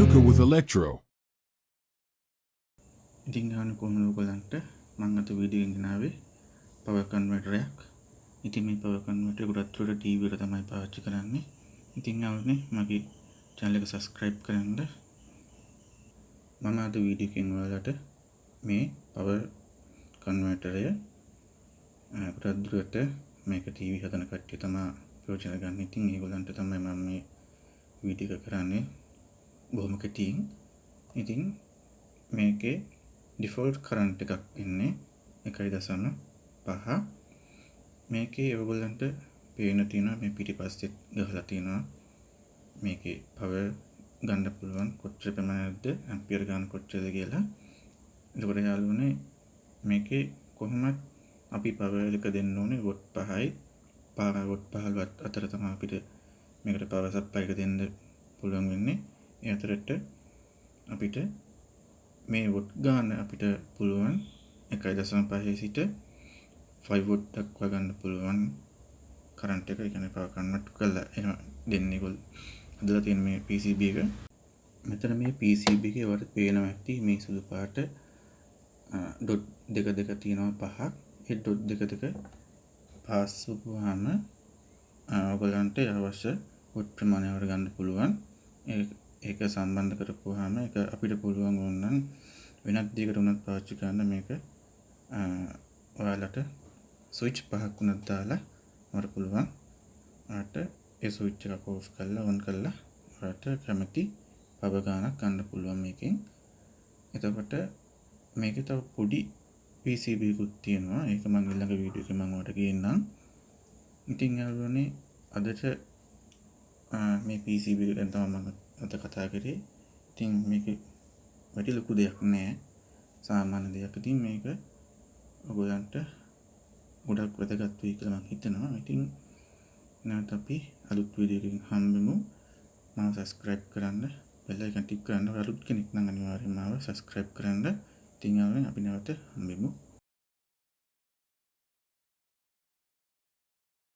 Dinuka with Electro. ඉතින් ගන්න කොහොමද ඔයගලන්ට මම අද වීඩියෝ එකකින් ගෙනාවේ පවර් කන්වර්ටර් එකක්. ඉතින් මේ පවර් කන්වර්ටර් එක ගොඩක් දුරට ටීවී එකට තමයි පාවිච්චි කරන්නේ. ඉතින් ආවනේ මගේ channel එක subscribe කරන්න. මම අද වීඩියෝ එකකින් ඔයාලට මේ පවර් කන්වර්ටර් එක ගොඩක් දුරට මේක ටීවී හදන කට්ටිය තමයි ප්‍රයෝජන ගන්න. ඉතින් ඒගොල්ලන්ට තමයි මම මේ වීඩියෝ එක කරන්නේ බොහොම කෙටියෙන්. ඉතින් මේකේ default current එකක් ඉන්නේ 1.5. මේකේ ඔයගොල්ලන්ට පේන තියෙනවා මේ පිටිපස්සේ ගහලා තියෙනවා මේකේ power ගන්න පුළුවන් කොච්චර ප්‍රමාණයක්ද ඇම්පියර් ගන්න කොච්චරද කියලා. එතකොට යාළුවනේ මේකේ කොහොමද අපි power එක දෙන්න ඕනේ watt 5යි watt 15 අතර තමයි අපිට මේකට power supply එක දෙන්න පුළුවන් වෙන්නේ. ඒ අතරට අපිට මේ watt ගන්න අපිට පුළුවන් 1.5 සිට 5 watt දක්වා ගන්න පුළුවන් කරන්ට් එක. ඒ කියන්නේ power convert කරලා එන දෙන්නේ ඒගොල්ලෝ හදලා තියෙන මේ PCB එක. මෙතන මේ PCB එකේ වලට පේනවා ඇති මේ සුදු පාට ඩොට් දෙක තියෙනවා පහක්. ඒ ඩොට් දෙක පාස් වුවාම ඔයගලන්ට අවශ්‍ය watt ප්‍රමාණය ගන්න පුළුවන්. ඒක සම්බන්ධ කරපුවාම ඒක අපිට පුළුවන් වුණනම් වෙනත් දෙයකට උනත් පාවිච්චි කරන්න. මේක ඔයාලට ස්විච් පහක් උනත් දාලා වර පුළුවන්. ආට ඒ ස්විච් එක ඔෆ් කරලා ඔන් කරලා ඔයාලට කැමති පවර් ගානක් ගන්න පුළුවන් මේකෙන්. එතකොට මේකේ තව පොඩි PCB එකකුත් තියෙනවා. ඒක මම ඊළඟ වීඩියෝ එකේ මම ඔයාලට ගේන්නම්. ඉතින් යාළුවනේ අදට මේ PCB එක ගැන තමයි මම අද කතා කරේ. ඉතින් මේක වැඩි ලොකු දෙයක් නෑ. සාමාන්‍ය දෙයක්. ඉතින් මේක ඔයගොල්ලන්ට ගොඩක් වැදගත් වෙයි කියලා මම හිතනවා. ඉතින් නැවත අපි අලුත් වීඩියෝ එකකින් හම්බෙමු. මාව subscribe කරන්න, bell icon ටික් කරන්න. අලුත් කෙනෙක් නම් අනිවාර්යෙන්ම මාව subscribe කරන්න. ඉතින් අපි නැවත හම්බෙමු.